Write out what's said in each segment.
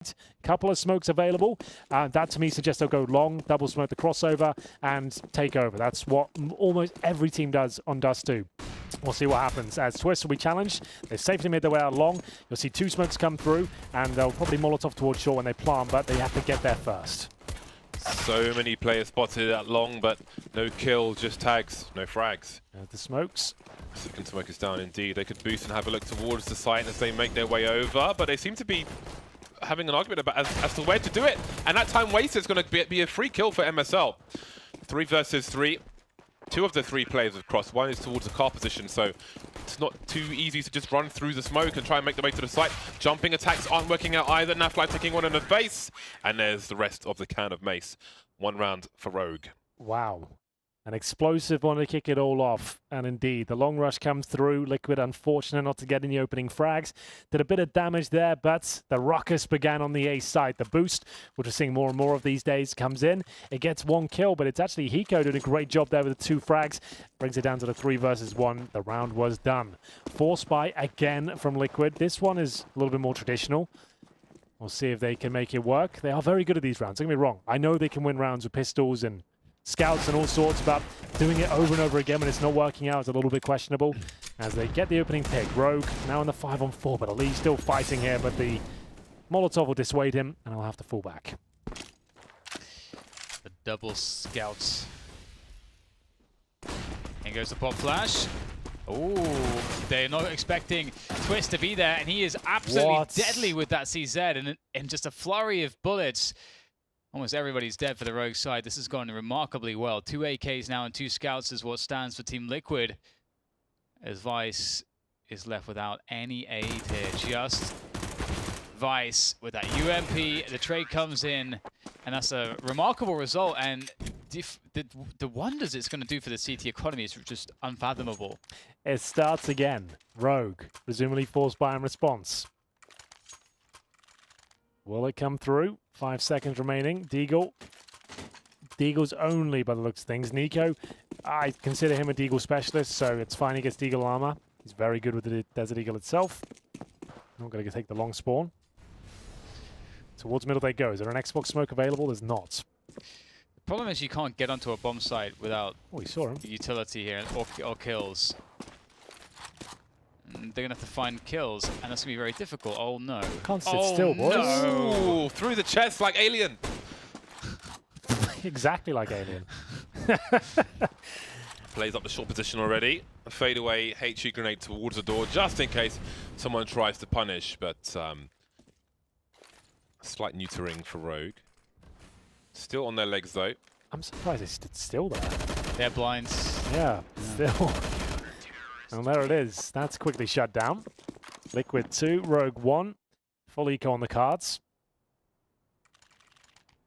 protect. Couple of smokes available. That to me suggests they'll go long, double smoke the crossover, and take over. That's what almost every team does on Dust 2. We'll see what happens as Twist will be challenged. They safely made their way out long. You'll see 2 smokes come through, and they'll probably Molotov towards short when they plant, but they have to get there first. So many players spotted at long, but no kill, just tags, no frags. The smokes. Second smoke is down indeed. They could boost and have a look towards the site as they make their way over, but they seem to be having an argument about as to where to do it. And that time wasted is going to be a free kill for MSL. 3 versus 3. 2 of the 3 players have crossed. 1 is towards the car position, so it's not too easy to just run through the smoke and try and make their way to the site. Jumping attacks aren't working out either. Nafly taking one in the face, and there's the rest of the can of mace. 1 round for Rogue. Wow. An explosive one to kick it all off. And indeed, the long rush comes through. Liquid, unfortunate not to get any opening frags. Did a bit of damage there, but the ruckus began on the A side. The boost, which we're seeing more and more of these days, comes in. It gets 1 kill, but it's actually Hiko doing a great job there with the 2 frags. Brings it down to the 3 versus 1. The round was done. Force buy again from Liquid. This one is a little bit more traditional. We'll see if they can make it work. They are very good at these rounds. Don't get me wrong. I know they can win rounds with pistols and scouts and all sorts, but doing it over and over again when it's not working out is a little bit questionable. As they get the opening pick, Rogue now in the 5-on-4, but Ali still fighting here, but the Molotov will dissuade him, and I'll have to fall back. The double scouts. In goes the pop flash. Oh, they're not expecting Twist to be there, and he is absolutely deadly with that CZ, and in just a flurry of bullets. Almost everybody's dead for the Rogue side. This has gone remarkably well. 2 AKs now and 2 scouts is what stands for Team Liquid. As Vice is left without any aid here. Just Vice with that UMP. The trade comes in, and that's a remarkable result. And the wonders it's going to do for the CT economy is just unfathomable. It starts again. Rogue, presumably forced by in response. Will it come through? 5 seconds remaining. Deagle. Deagle's only by the looks of things. Nico, I consider him a Deagle specialist, so it's fine he gets Deagle armor. He's very good with the Desert Eagle itself. Not going to take the long spawn. Towards middle they go. Is there an Xbox smoke available? There's not. The problem is you can't get onto a bomb site without we saw him. Utility here or kills. They're going to have to find kills, and that's going to be very difficult. Oh, no. Can't sit still, boys. No. Through the chest like Alien. Exactly like Alien. Plays up the short position already. A fadeaway HE grenade towards the door, just in case someone tries to punish, but slight neutering for Rogue. Still on their legs, though. I'm surprised they stood still there. They're blinds. Yeah, still. And there it is. That's quickly shut down. Liquid 2, Rogue 1. Full eco on the cards.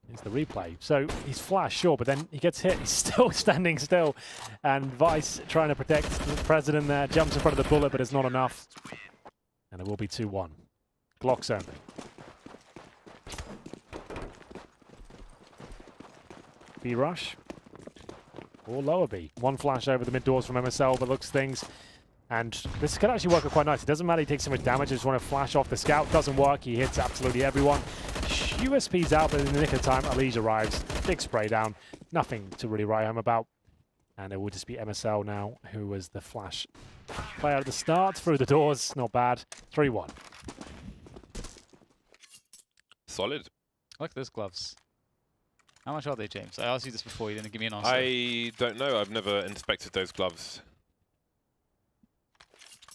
Here's the replay. So he's flashed, sure, but then he gets hit. He's still standing still. And Vice trying to protect the President there. Jumps in front of the bullet, but it's not enough. And it will be 2-1. Glocks only. B rush. Or lower B. 1 flash over the mid doors from MSL, but looks things. And this could actually work out quite nice. It doesn't matter he takes so much damage. I just want to flash off the scout. Doesn't work. He hits absolutely everyone. USP's out, but in the nick of time, Alij arrives. Big spray down. Nothing to really write home about. And it will just be MSL now, who was the flash player at the start. Through the doors. Not bad. 3-1. Solid. I like those gloves. How much are they, James? I asked you this before. You didn't give me an answer. I don't know. I've never inspected those gloves.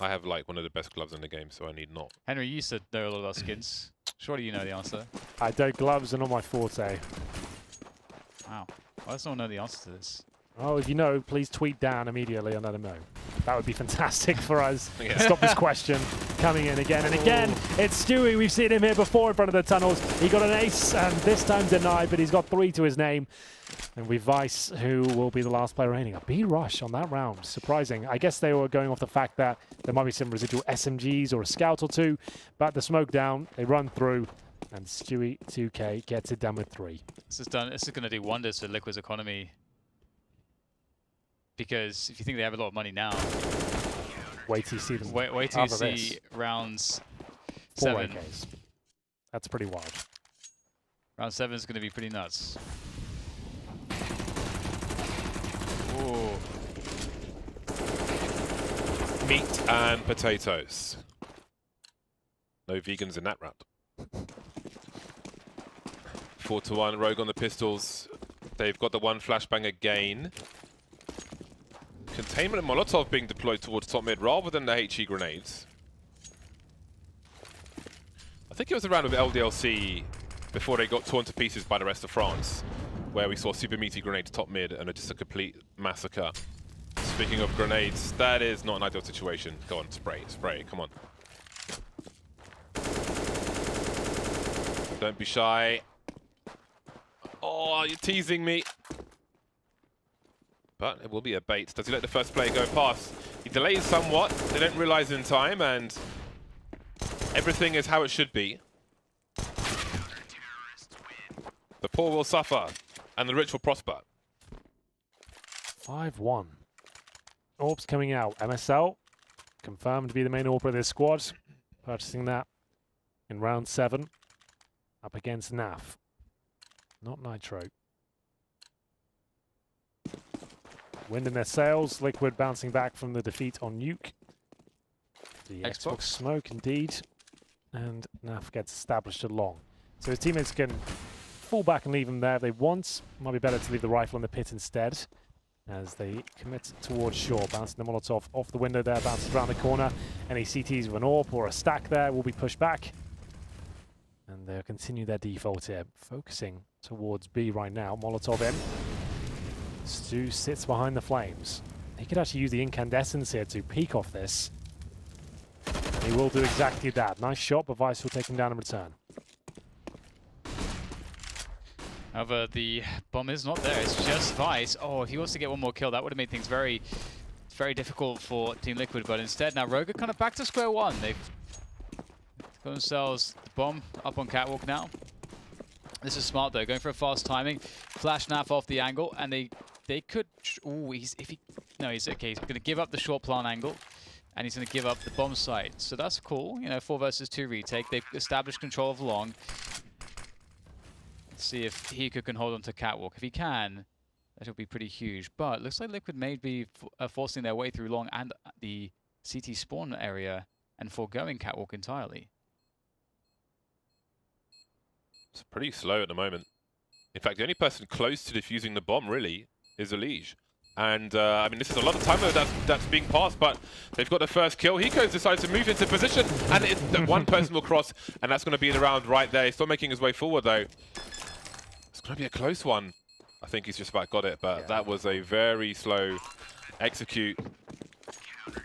I have like one of the best gloves in the game, so I need not. Henry, you used to know a lot about skins. Surely you know the answer. I don't. Gloves are not my forte. Wow. Why does no one know the answer to this? Oh, if you know, please tweet down immediately and let him know. That would be fantastic for us. Yeah. Stop this question coming in again and again. It's Stewie. We've seen him here before in front of the tunnels. He got an ace, and this time denied, but he's got 3 to his name. And with Vice, who will be the last player remaining. A B rush on that round. Surprising. I guess they were going off the fact that there might be some residual SMGs or a scout or 2, but the smoke down, they run through, and Stewie 2K gets it done with 3. This is going to do wonders for Liquid's economy. Because if you think they have a lot of money now, wait till you see them. Wait till you see rounds 4 7. AKs. That's pretty wild. Round 7 is going to be pretty nuts. Ooh. Meat and potatoes. No vegans in that round. 4-1, Rogue on the pistols. They've got the one flashbang again. Containment and Molotov being deployed towards top mid rather than the HE grenades. I think it was around with LDLC before they got torn to pieces by the rest of France, where we saw super meaty grenades top mid and just a complete massacre. Speaking of grenades, that is not an ideal situation. Go on, spray, spray, come on. Don't be shy. Oh, you're teasing me. But it will be a bait. Does he let the first player go past? He delays somewhat. They don't realize in time, and everything is how it should be. The poor will suffer, and the rich will prosper. 5-1. Orbs coming out. MSL confirmed to be the main AWP of this squad. Purchasing that in round 7. Up against NAF. Not Nitro. Wind in their sails. Liquid bouncing back from the defeat on Nuke. The Xbox smoke, indeed. And NAF gets established along. So his teammates can fall back and leave him there if they want. Might be better to leave the rifle in the pit instead, as they commit towards shore. Bouncing the Molotov off the window there, bounces around the corner. Any CTs with an AWP or a stack there will be pushed back. And they'll continue their default here, focusing towards B right now. Molotov in. Stu sits behind the flames. He could actually use the incandescence here to peek off this. He will do exactly that. Nice shot, but Vice will take him down in return. However, the bomb is not there. It's just Vice. Oh, if he wants to get one more kill, that would have made things very, very difficult for Team Liquid. But instead, now Rogue are kind of back to square one. They've got themselves the bomb up on Catwalk now. This is smart though, going for a fast timing. Flash NAF off the angle, and they could. Ooh, he's okay. He's going to give up the short plan angle, and he's going to give up the bomb site. So that's cool. You know, 4 versus 2 retake. They've established control of long. Let's see if Hiko can hold on to Catwalk. If he can, that'll be pretty huge. But looks like Liquid may be forcing their way through long and the CT spawn area and foregoing Catwalk entirely. It's pretty slow at the moment. In fact, the only person close to defusing the bomb, really, is Elige. And, I mean, this is a lot of time that's being passed, but they've got the first kill. Hiko decides to move into position, and one person will cross, and that's going to be the round right there. He's still making his way forward, though. It's going to be a close one. I think he's just about got it, but that was a very slow execute.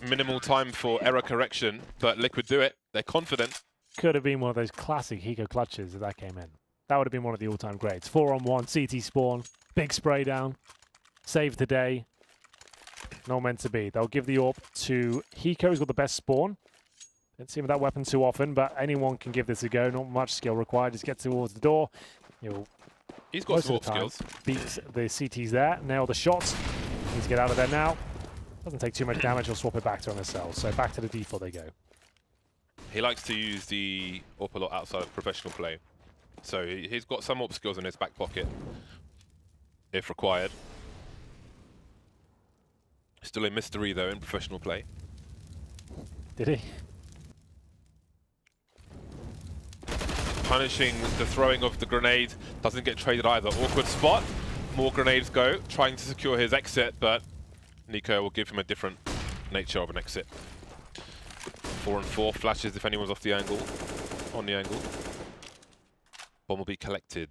Minimal time for error correction, but Liquid do it. They're confident. Could have been one of those classic Hiko clutches if that came in. That would have been one of the all-time greats. 4-on-1, CT spawn, big spray down, save the day. Not meant to be. They'll give the AWP to Hiko, who's got the best spawn. Don't see him with that weapon too often, but anyone can give this a go. Not much skill required. Just get towards the door. He's got some skills. Beat the CTs there, nail the shots. Needs to get out of there now. Doesn't take too much damage. He'll swap it back to MSL. So back to the default they go. He likes to use the AWP a lot outside of professional play. So he's got some AWP skills in his back pocket, if required. Still a mystery, though, in professional play. Did he? Punishing the throwing of the grenade. Doesn't get traded either. Awkward spot. More grenades go, trying to secure his exit, but Nico will give him a different nature of an exit. 4-on-4 flashes if anyone's off the angle. On the angle. Bomb will be collected.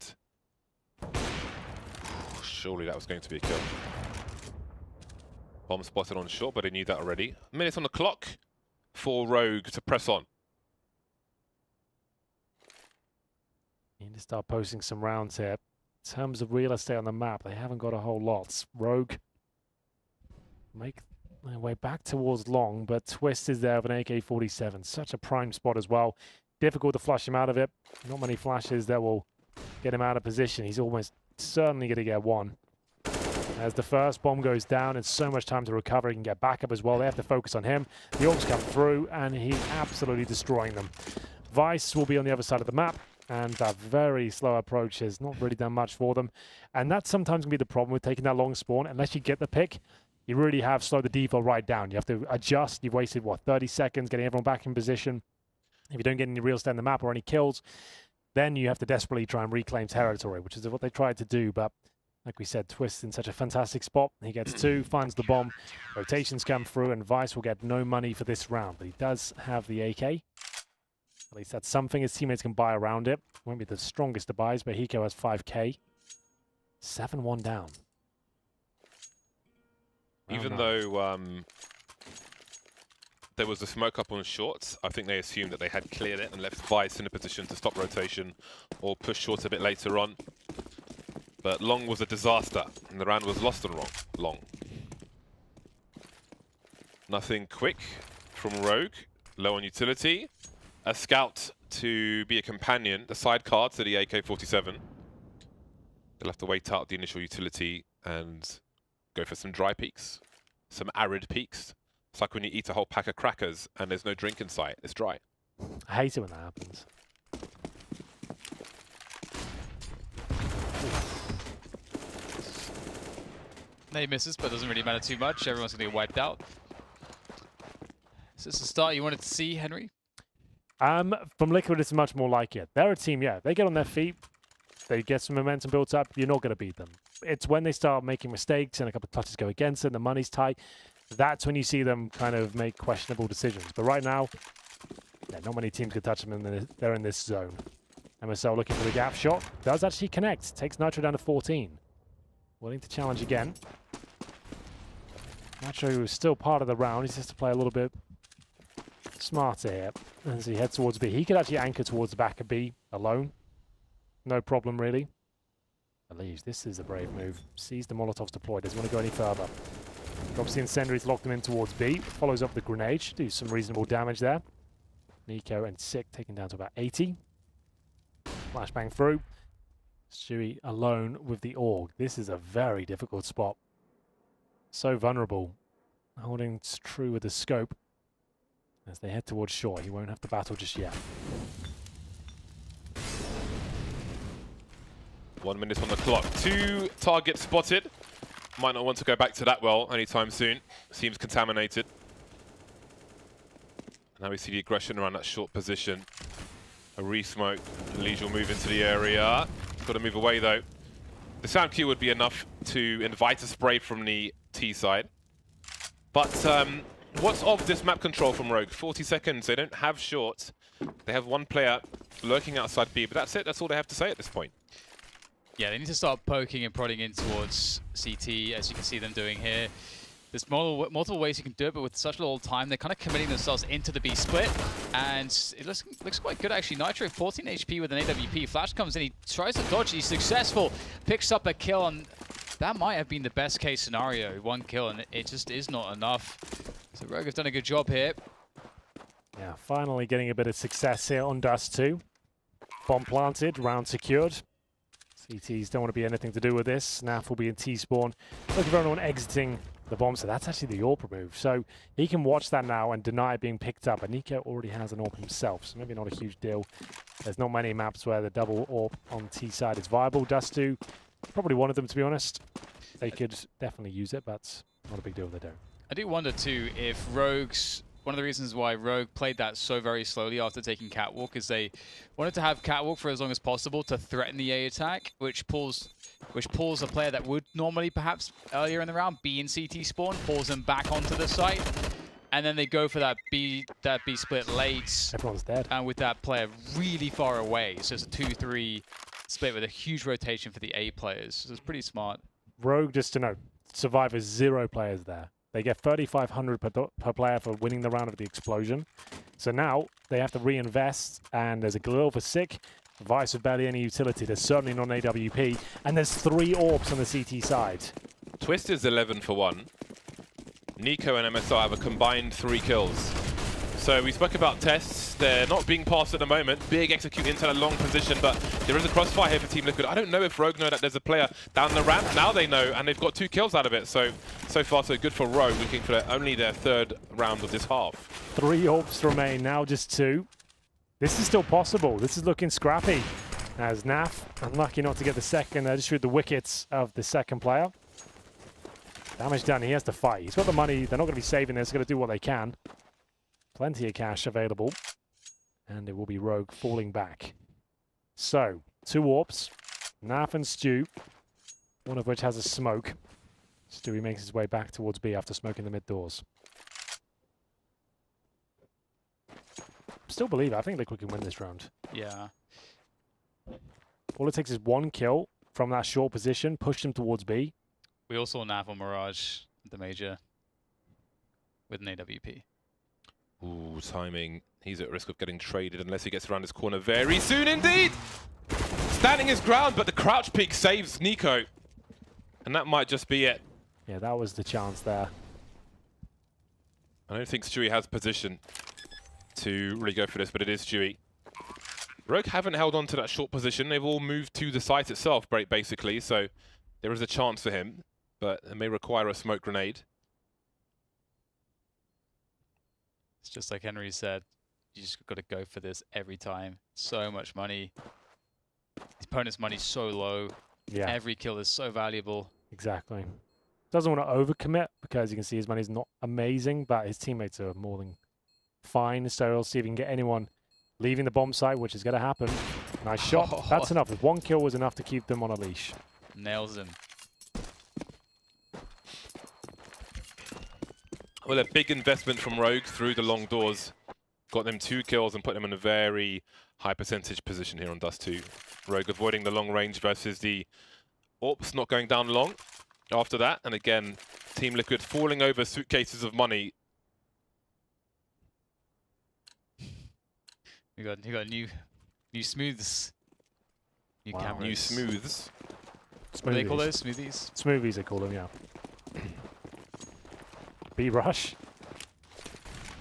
Surely that was going to be a kill. Bomb spotted on short, but he knew that already. Minutes on the clock for Rogue to press on. Need to start posting some rounds here. In terms of real estate on the map, they haven't got a whole lot. Rogue make their way back towards long, but Twist is there with an AK-47. Such a prime spot as well. Difficult to flush him out of it. Not many flashes that will get him out of position. He's almost certainly going to get one. As the first bomb goes down, it's so much time to recover. He can get back up as well. They have to focus on him. The AWPs come through, and he's absolutely destroying them. Vice will be on the other side of the map. And that very slow approach has not really done much for them. And that's sometimes going to be the problem with taking that long spawn. Unless you get the pick, you really have slowed the default right down. You have to adjust. You've wasted, what, 30 seconds getting everyone back in position. If you don't get any real estate on the map or any kills, then you have to desperately try and reclaim territory, which is what they tried to do. But like we said, Twist in such a fantastic spot. He gets 2, finds the bomb. Rotations come through, and Vice will get no money for this round. But he does have the AK. At least that's something his teammates can buy around it. Won't be the strongest of buys, but Hiko has 5k. 7-1 down. Even though there was a smoke up on shorts, I think they assumed that they had cleared it and left Vice in a position to stop rotation or push shorts a bit later on. But long was a disaster, and the round was lost on long. Nothing quick from Rogue, low on utility. A scout to be a companion, the sidecar to the AK-47. They'll have to wait out the initial utility and go for some dry peaks, some arid peaks. It's like when you eat a whole pack of crackers and there's no drink in sight, it's dry. I hate it when that happens. He misses, but doesn't really matter too much. Everyone's going to get wiped out. Is this the start you wanted to see, Henry? From Liquid, it's much more like it. They're a team, yeah. They get on their feet, they get some momentum built up, you're not going to beat them. It's when they start making mistakes and a couple of touches go against it and the money's tight, that's when you see them kind of make questionable decisions. But right now, yeah, not many teams could touch them, and they're in this zone. MSL looking for the gap shot. Does actually connect. Takes Nitro down to 14. Willing to challenge again. Nitro is still part of the round. He just has to play a little bit smarter here as he heads towards B. He could actually anchor towards the back of B alone. No problem, really. Believes this is a brave move. Sees the Molotovs deployed. Doesn't want to go any further. Drops the incendiary to lock them in towards B. Follows up the grenade. Should do some reasonable damage there. Nico and Sick taken down to about 80. Flashbang through. Stewie alone with the AUG. This is a very difficult spot. So vulnerable. Holding true with the scope. As they head towards shore, he won't have to battle just yet. 1 minute on the clock. 2 targets spotted. Might not want to go back to that well anytime soon. Seems contaminated. Now we see the aggression around that short position. A re-smoke. Liege will move into the area. Got to move away though. The sound cue would be enough to invite a spray from the T side. But what's of this map control from Rogue? 40 seconds. They don't have shorts. They have one player lurking outside B, but that's it. That's all they have to say at this point. Yeah, they need to start poking and prodding in towards CT, as you can see them doing here. There's multiple ways you can do it, but with such little time, they're kind of committing themselves into the B split, and it looks quite good actually. Nitro 14 HP with an AWP. Flash comes in, he tries to dodge, he's successful, picks up a kill, and that might have been the best case scenario. 1 kill, and it just is not enough. So Rogue have done a good job here. Yeah, finally getting a bit of success here on Dust 2. Bomb planted, round secured. CTs don't want to be anything to do with this. Snaf will be in T-spawn. Looking for anyone exiting the bomb, so that's actually the AWP move. So he can watch that now and deny it being picked up. And Nico already has an AWP himself, so maybe not a huge deal. There's not many maps where the double AWP on T side is viable. Dust 2, probably one of them, to be honest. They could definitely use it, but not a big deal if they don't. I do wonder too if Rogue's... One of the reasons why Rogue played that so very slowly after taking Catwalk is they wanted to have Catwalk for as long as possible to threaten the A attack, which pulls a player that would normally perhaps earlier in the round be in CT spawn, pulls them back onto the site, and then they go for that B split late. Everyone's dead. And with that player really far away, so it's a 2-3 split with a huge rotation for the A players. So it's pretty smart. Rogue, just to note, Survivor 0 players there. They get 3,500 per player for winning the round of the explosion. So now they have to reinvest, and there's a Galil for Sick. Vice with barely any utility. There's certainly not an AWP, and there's 3 AWPs on the CT side. Twist is 11 for 1. Nico and MSR have a combined 3 kills. So we spoke about tests. They're not being passed at the moment. Big execute into a long position, but there is a crossfire here for Team Liquid. I don't know if Rogue know that there's a player down the ramp. Now they know, and they've got 2 kills out of it. So far, so good for Rogue, looking for only their 3rd round of this half. 3 AWPs remain, now just 2. This is still possible. This is looking scrappy. As Naf, unlucky not to get the second. They just shoot the wickets of the second player. Damage done. He has to fight. He's got the money. They're not going to be saving this. They're going to do what they can. Plenty of cash available. And it will be Rogue falling back. So, 2 AWPs. Naf and Stu. One of which has a smoke. Stewie makes his way back towards B after smoking the mid doors. Still believe it. I think Liquid can win this round. Yeah. All it takes is 1 kill from that short position, push them towards B. We also saw Nav on Mirage at the major with an AWP. Ooh, timing. He's at risk of getting traded unless he gets around his corner very soon indeed. Standing his ground, but the crouch peek saves Nico. And that might just be it. Yeah, that was the chance there. I don't think Stewie has position to really go for this, but it is Stewie. Rogue haven't held on to that short position. They've all moved to the site itself, basically, so there is a chance for him, but it may require a smoke grenade. It's just like Henry said, you just got to go for this every time. So much money. His opponent's money's so low. Yeah. Every kill is so valuable. Exactly. Doesn't want to overcommit because you can see his money's not amazing, but his teammates are more than fine. So we'll see if he can get anyone leaving the bomb site, which is going to happen. Nice shot. Oh. That's enough. If 1 kill was enough to keep them on a leash. Nails him. Well, a big investment from Rogue through the long doors. Got them 2 kills and put them in a very high percentage position here on Dust 2. Rogue avoiding the long range versus the AWPs not going down long after that. And again, Team Liquid falling over suitcases of money. You got new smooths. New Wow. cameras. New smooths. What do they call those? Smoothies? Smoothies, they call them, yeah. B rush.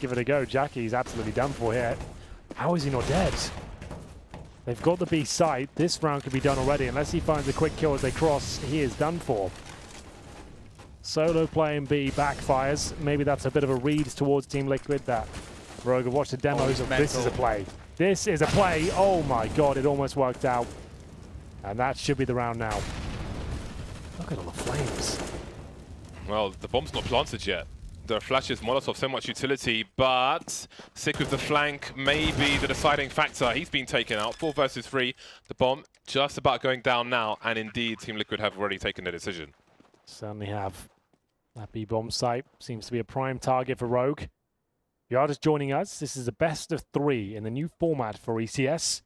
Give it a go. Jackie's absolutely done for here. How is he not dead? They've got the B site. This round could be done already. Unless he finds a quick kill as they cross, he is done for. Solo playing B backfires. Maybe that's a bit of a read towards Team Liquid that Rogue have watched the demos of this is a play. This is a play. Oh my god, it almost worked out. And that should be the round now. Look at all the flames. Well, the bomb's not planted yet. There are flashes, Molotov, so much utility, but sick with the flank may be the deciding factor. He's been taken out, 4 versus 3. The bomb just about going down now, and indeed, Team Liquid have already taken their decision. Certainly have. That B bomb site seems to be a prime target for Rogue. If you are just joining us, this is a best of 3 in the new format for ECS.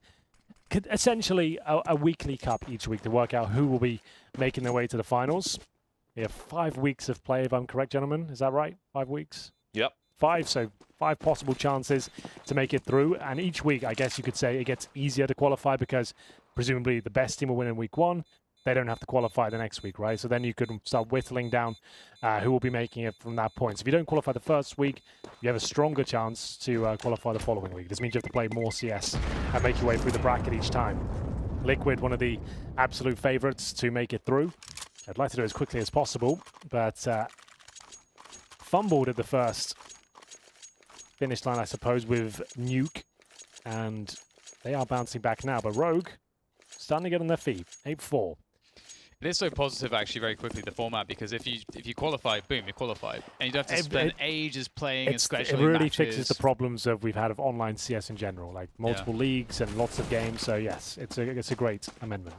Essentially a weekly cup each week to work out who will be making their way to the finals. We have 5 weeks of play, if I'm correct, gentlemen. Is that right? 5 weeks? Yep. 5, so 5 possible chances to make it through. And each week, I guess you could say it gets easier to qualify because presumably the best team will win in week 1. They don't have to qualify the next week, right? So then you could start whittling down who will be making it from that point. So if you don't qualify the first week, you have a stronger chance to qualify the following week. This means you have to play more CS and make your way through the bracket each time. Liquid, one of the absolute favorites to make it through. I'd like to do it as quickly as possible, but fumbled at the first finish line, I suppose, with Nuke, and they are bouncing back now. But Rogue starting to get on their feet. 8-4. It is so positive, actually, very quickly, the format, because if you qualify, boom, you're qualified, and you don't have to spend ages playing and scheduling It really matches. fixes the problems of we've had of online CS in general, like multiple leagues and lots of games. So yes, it's a great amendment.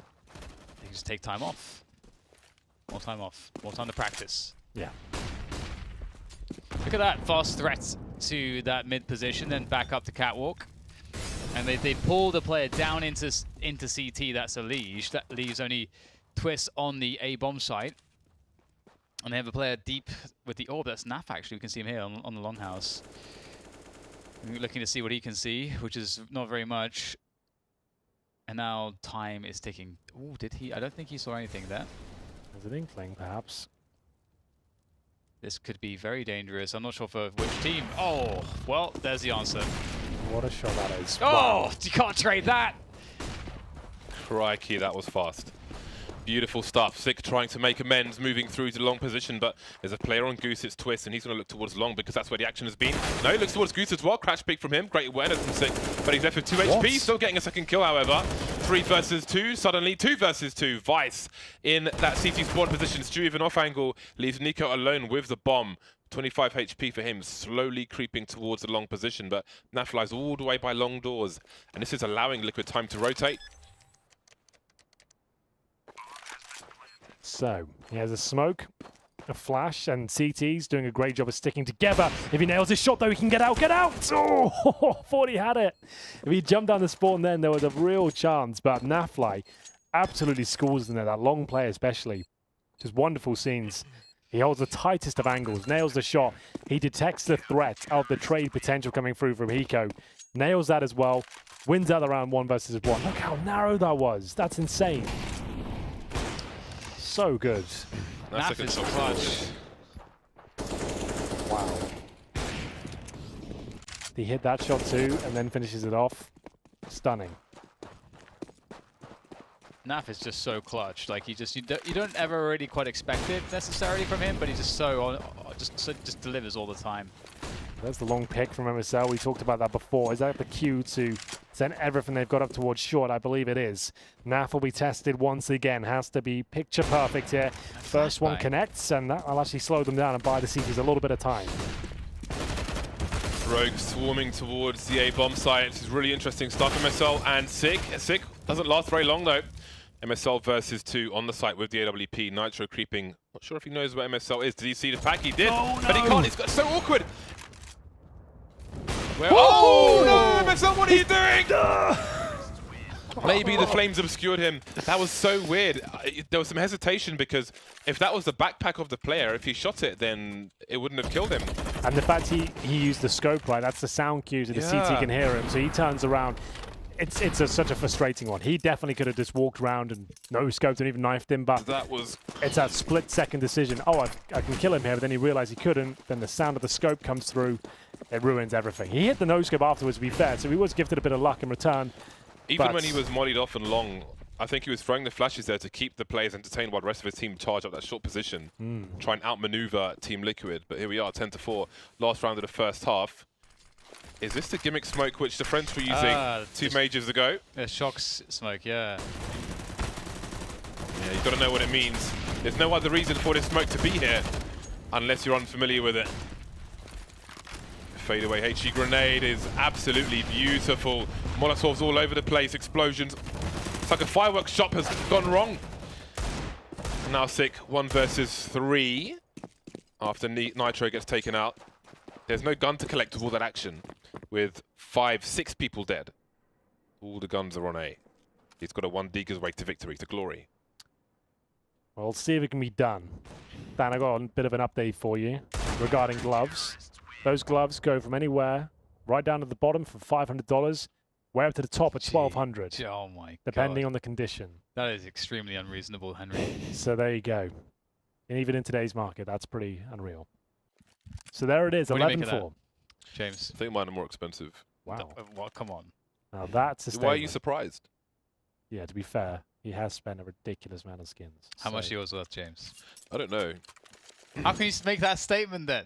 You can just take time off. More time off. More time to practice. Yeah. Look at that fast threat to that mid position, then back up to catwalk. And they pull the player down into CT. That's a leash. That leaves only Twist on the A bomb site. And they have a player deep with the orb. That's Naf, actually. We can see him here on the longhouse. Looking to see what he can see, which is not very much. And now time is ticking. Oh, did he? I don't think he saw anything there. There's an inkling, perhaps. This could be very dangerous. I'm not sure for which team. Oh, well, there's the answer. What a shot that is. Oh, Wow. you can't trade that. Crikey, that was fast. Beautiful stuff. Sick trying to make amends, moving through to the long position, but there's a player on Goose, it's Twist, and he's going to look towards long because that's where the action has been. No, he looks towards Goose as well. Crash pick from him. Great awareness from Sick, but he's left with 2 HP. Still getting a second kill, however. 3 versus 2. Suddenly, 2 versus 2. Vice in that CT spawn position. Stewie with an off angle leaves Nico alone with the bomb. 25 HP for him, slowly creeping towards the long position, but Naf flies all the way by long doors, and this is allowing Liquid time to rotate. So, he has a smoke, a flash, and CT's doing a great job of sticking together. If he nails his shot, though, he can get out, Oh, thought he had it. If he jumped down the spawn then, there was a real chance, but Nafly absolutely scores in there, that long play especially. Just wonderful scenes. He holds the tightest of angles, nails the shot. He detects the threat of the trade potential coming through from Hiko. Nails that as well. Wins out the round 1 versus 1. Look how narrow that was. That's insane. So good. Naf is clutch. Wow. He hit that shot too and then finishes it off. Stunning. Naf is just so clutch. Like you don't ever really quite expect it necessarily from him, but he just just delivers all the time. There's the long pick from MSL. We talked about that before. Is that the cue to send everything they've got up towards short? I believe it is. Naf will be tested once again. Has to be picture perfect here. First one connects, and that will actually slow them down and buy the CTs a little bit of time. Rogue swarming towards the A bomb site. This is really interesting stuff. MSL and Sick. Sick doesn't last very long though. MSL versus 2 on the site with the AWP. Nitro creeping. Not sure if he knows what MSL is. Did he see the pack? He did, but he can't. It's got so awkward. Oh no, MSL, what are you doing? Maybe the flames obscured him. That was so weird. There was some hesitation because if that was the backpack of the player, if he shot it, then it wouldn't have killed him. And the fact he used the scope, right? That's the sound cue so the CT can hear him. So he turns around. It's such a frustrating one. He definitely could have just walked around and no-scoped and even knifed him, but that was... it's that split-second decision. Oh, I can kill him here, but then he realized he couldn't. Then the sound of the scope comes through. It ruins everything. He hit the no-scope afterwards, to be fair, so he was gifted a bit of luck in return. Even when he was mollied off and long, I think he was throwing the flashes there to keep the players entertained while the rest of his team charge up that short position. Try and outmaneuver Team Liquid. But here we are, 10-4. Last round of the first half. Is this the gimmick smoke which the French were using 2 majors ago? The shocks smoke, yeah. Yeah, you've got to know what it means. There's no other reason for this smoke to be here, unless you're unfamiliar with it. Fadeaway HE grenade is absolutely beautiful. Molotovs all over the place, explosions. It's like a fireworks shop has gone wrong. Now Sick, 1 versus 3. After Nitro gets taken out. There's no gun to collect with all that action. With 5-6 people dead. All the guns are on A. He's got a 1 Deager's way to victory, to glory. Well, let's see if it can be done. Dan, I got a bit of an update for you regarding gloves. Those gloves go from anywhere right down to the bottom for $500, way up to the top at $1,200. Oh my god. Depending on the condition. That is extremely unreasonable, Henry. So there you go. And even in today's market, that's pretty unreal. So there it is, 11-4. James. I think mine are more expensive. Wow. Well, come on. Now that's a statement. Why are you surprised? Yeah, to be fair, he has spent a ridiculous amount of skins. How much are yours worth, James? I don't know. How can you make that statement then?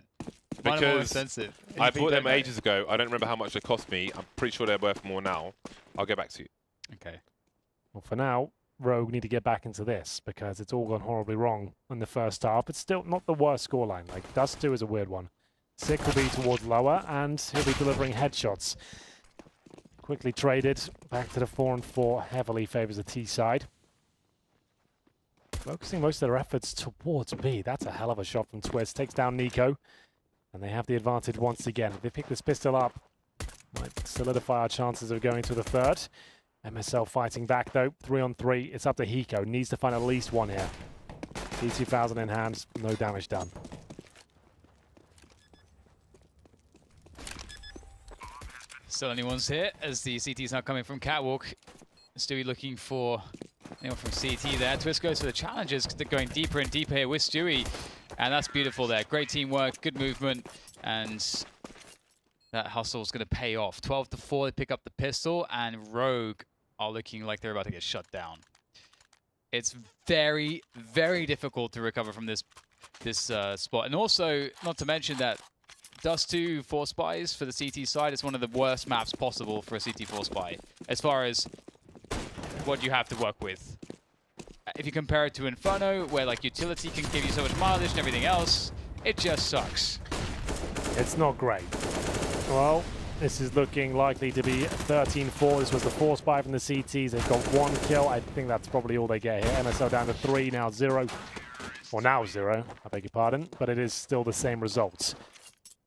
Mine are more expensive. I bought them ages ago. I don't remember how much they cost me. I'm pretty sure they're worth more now. I'll get back to you. Okay. Well, for now, Rogue need to get back into this because it's all gone horribly wrong in the first half. It's still not the worst scoreline. Like, Dust 2 is a weird one. Sick will be towards lower, and he'll be delivering headshots. Quickly traded back to the 4-4. Heavily favors the T side. Focusing most of their efforts towards B. That's a hell of a shot from Twist. Takes down Nico. And they have the advantage once again. If they pick this pistol up, might solidify our chances of going to the third. MSL fighting back though. 3-on-3. It's up to Hiko. Needs to find at least one here. T2000 in hand. No damage done. Still anyone's here as the CT's now coming from Catwalk. Stewie looking for anyone from CT there. Twist goes for the challenges because they're going deeper and deeper here with Stewie. And that's beautiful there. Great teamwork, good movement, and that hustle's going to pay off. 12-4, they pick up the pistol, and Rogue are looking like they're about to get shut down. it's very, very difficult to recover from this spot. And also, not to mention that Dust 2 Force Spies for the CT side is one of the worst maps possible for a CT Force Spy, as far as what you have to work with. If you compare it to Inferno, where like utility can give you so much mileage and everything else, it just sucks. It's not great. Well, this is looking likely to be 13-4. This was the Force Spy from the CTs. They've got 1 kill. I think that's probably all they get here. MSL down to 3, now 0. Or now 0, I beg your pardon. But it is still the same results.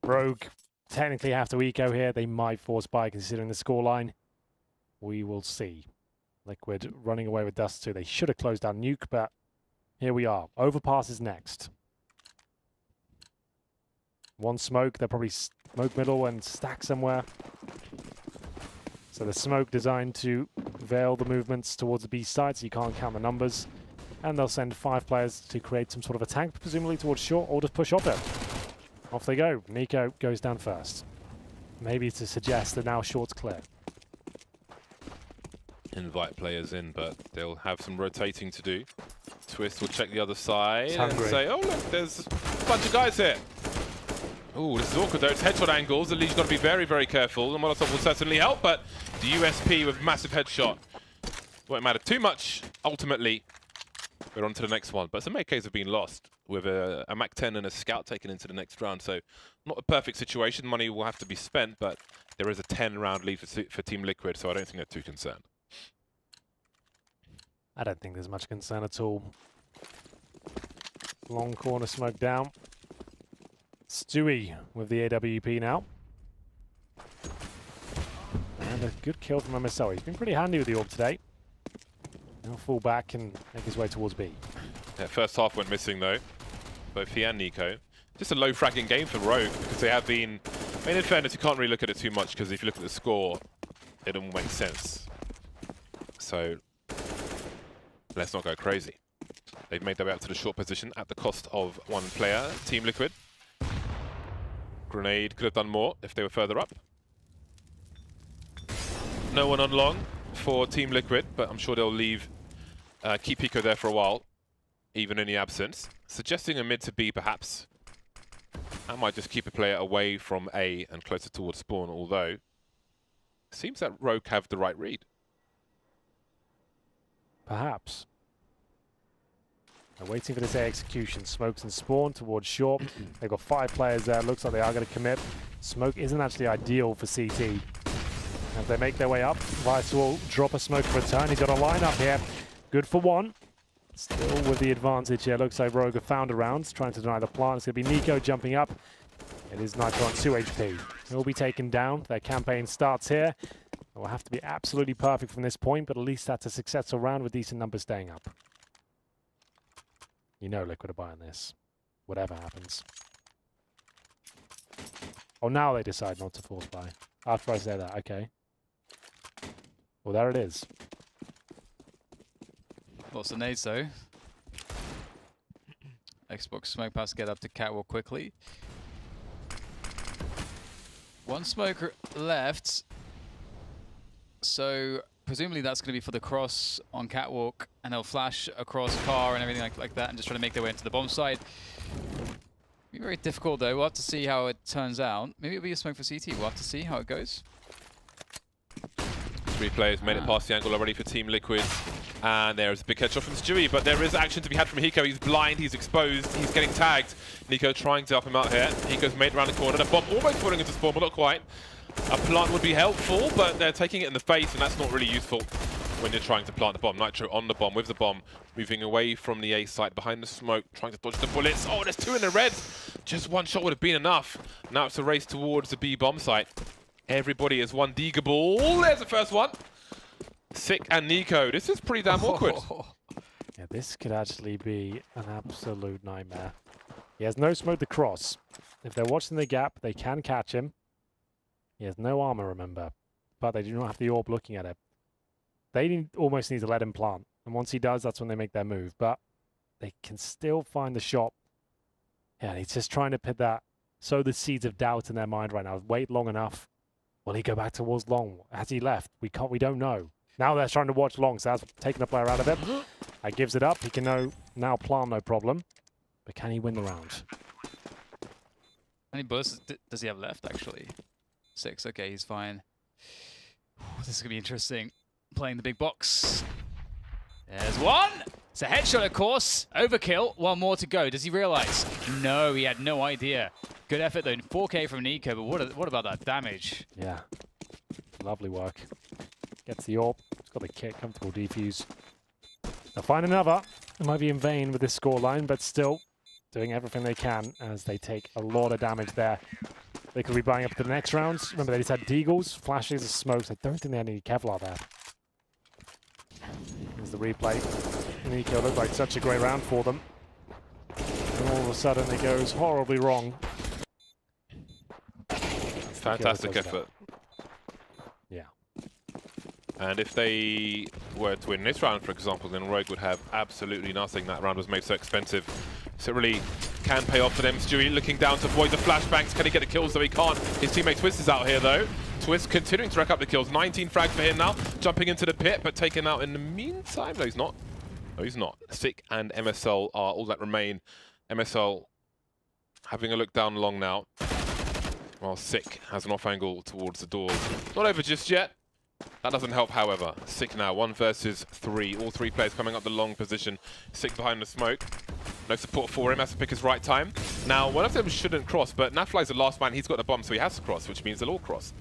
Rogue technically have to eco here. They might Force Spy considering the scoreline. We will see. Liquid running away with Dust 2. They should have closed down Nuke, but here we are. Overpass is next. 1 smoke. They'll probably smoke middle and stack somewhere. So the smoke designed to veil the movements towards the B side, so you can't count the numbers. And they'll send 5 players to create some sort of attack, presumably towards short, or just push off it. Off they go. Nico goes down first. Maybe to suggest that now short's clear. Invite players in, but they'll have some rotating to do. Twist will check the other side and say, oh look, there's a bunch of guys here. Oh, this is awkward though. It's headshot angles. The lead's got to be very, very careful. The Molotov will certainly help, but the USP with massive headshot won't matter too much. Ultimately, we're on to the next one. But some AKs have been lost with a Mac-10 and a Scout taken into the next round. So not a perfect situation. Money will have to be spent, but there is a 10-round lead for Team Liquid, so I don't think they're too concerned. I don't think there's much concern at all. Long corner smoke down. Stewie with the AWP now. And a good kill from MSL. He's been pretty handy with the orb today. He'll fall back and make his way towards B. Yeah, first half went missing though, both he and Nico. Just a low fragging game for Rogue because they have been... I mean, in fairness, you can't really look at it too much because if you look at the score, it all makes sense. So let's not go crazy. They've made their way up to the short position at the cost of 1 player, Team Liquid. Grenade could have done more if they were further up. No one on long for Team Liquid, but I'm sure they'll leave, keep Pico there for a while, even in the absence. Suggesting a mid to B perhaps. That might just keep a player away from A and closer towards spawn, although it seems that Rogue have the right read. Perhaps. They're waiting for this A execution. Smokes and spawn towards short. They've got 5 players there. Looks like they are going to commit. Smoke isn't actually ideal for CT. As they make their way up, Vice will drop a smoke for a turn. He's got a lineup here. Good for 1. Still with the advantage here. Looks like Rogue have found a round. Trying to deny the plant. It's going to be Nico jumping up. It is Nitro on 2 HP. He'll be taken down. Their campaign starts here. It will have to be absolutely perfect from this point, but at least that's a successful round with decent numbers staying up. You know Liquid are buying this. Whatever happens. Oh, now they decide not to Force Buy. After I say that, okay. Well, there it is. Lots of nades though. Xbox smoke pass to get up to Catwalk quickly. 1 smoker left. So presumably that's going to be for the cross on Catwalk, and they'll flash across car and everything like that and just try to make their way into the bomb site. Be very difficult though. We'll have to see how it turns out. Maybe it'll be a smoke for CT. We'll have to see how it goes. 3 players made it past the angle already for Team Liquid. And there's a big headshot from Stewie, but there is action to be had from Hiko. He's blind, he's exposed, he's getting tagged. Nico trying to help him out here. Hiko's made around the corner. The bomb almost falling into spawn, but not quite. A plant would be helpful, but they're taking it in the face, and that's not really useful when you're trying to plant the bomb. Nitro on the bomb, with the bomb, moving away from the A site, behind the smoke, trying to dodge the bullets. Oh, there's 2 in the red. Just 1 shot would have been enough. Now it's a race towards the B bomb site. Everybody is 1 Deagable. There's the first one. Sick and Nico. This is pretty damn awkward. Yeah, this could actually be an absolute nightmare. He has no smoke to cross. If they're watching the gap, they can catch him. He has no armor, remember. But they do not have the orb looking at it. They almost need to let him plant. And once he does, that's when they make their move. But they can still find the shot. Yeah, he's just trying to put that, sow the seeds of doubt in their mind right now. Wait long enough. Will he go back towards long? Has he left? We don't know. Now they're trying to watch long, so that's taking a player out of it. That gives it up. He can now plant, no problem. But can he win the round? How many bullets does he have left, actually? 6. Okay, he's fine. This is going to be interesting. Playing the big box. There's one! It's a headshot, of course. Overkill. One more to go. Does he realize? No, he had no idea. Good effort, though. 4K from Nico, but what about that damage? Yeah. Lovely work. Gets the AWP. He's got the kit. Comfortable defuse. They'll find another. It might be in vain with this scoreline, but still doing everything they can as they take a lot of damage there. They could be buying up to the next rounds. Remember, they just had deagles, flashes, and smokes. I don't think they had any Kevlar there. Here's the replay. Nico looked like such a great round for them. And all of a sudden it goes horribly wrong. Fantastic effort. Yeah. And if they were to win this round, for example, then Rogue would have absolutely nothing. That round was made so expensive. So it really can pay off for them. Stewie looking down to avoid the flashbangs. Can he get the kills? Though he can't. His teammate Twist is out here, though. Twist continuing to rack up the kills. 19 frags for him now. Jumping into the pit, but taken out in the meantime. No, he's not. No, he's not. Sick and MSL are all that remain. MSL having a look down long now. While Sick has an off angle towards the doors. Not over just yet. That doesn't help, however. Sick now, 1 versus 3. All 3 players coming up the long position. Sick behind the smoke. No support for him, has to pick his right time. Now, one of them shouldn't cross, but Nafly's the last man. He's got the bomb, so he has to cross, which means they'll all cross.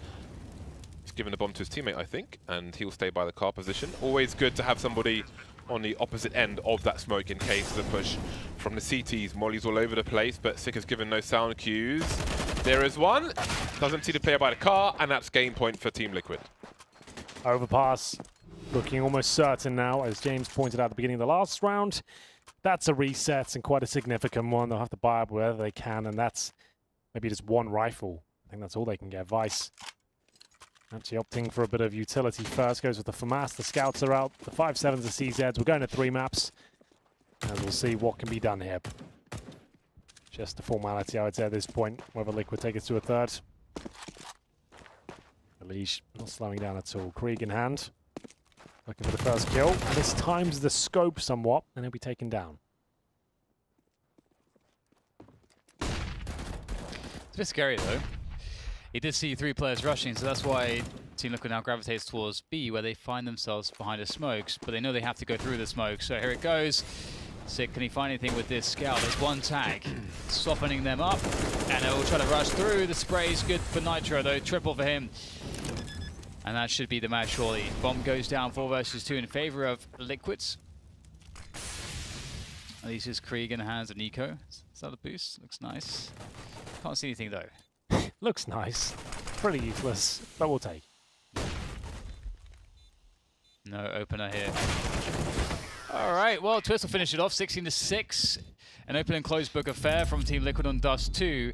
He's given the bomb to his teammate, I think, and he'll stay by the car position. Always good to have somebody on the opposite end of that smoke in case of the push from the CTs. Molly's all over the place, but Sick has given no sound cues. There is one. Doesn't see the player by the car, and that's game point for Team Liquid. Overpass looking almost certain now, as James pointed out at the beginning of the last round. That's a reset and quite a significant one. They'll have to buy up wherever they can, and that's maybe just 1 rifle. I think that's all they can get. Vice actually opting for a bit of utility first. Goes with the FAMAS. The scouts are out. The 5.7s, the CZs. We're going to 3 maps, and we'll see what can be done here. Just a formality, I would say, at this point, whether Liquid take us to a 3rd. Leash not slowing down at all. Krieg in hand. Looking for the first kill. This times the scope somewhat, and he'll be taken down. It's a bit scary, though. He did see 3 players rushing, so that's why Team Liquid now gravitates towards B, where they find themselves behind the smokes, but they know they have to go through the smoke. So here it goes. Sick, can he find anything with this scout? There's 1 tag, softening them up, and they'll try to rush through. The spray's good for Nitro, though. Triple for him. And that should be the match, surely. Bomb goes down 4 versus 2 in favor of Liquids. At least it's Krieg in the hands of Nico. Is that a boost? Looks nice. Can't see anything, though. Looks nice. Pretty useless, but we'll take. No opener here. All right, well, Twist will finish it off, 16-6. An open and closed book affair from Team Liquid on Dust 2.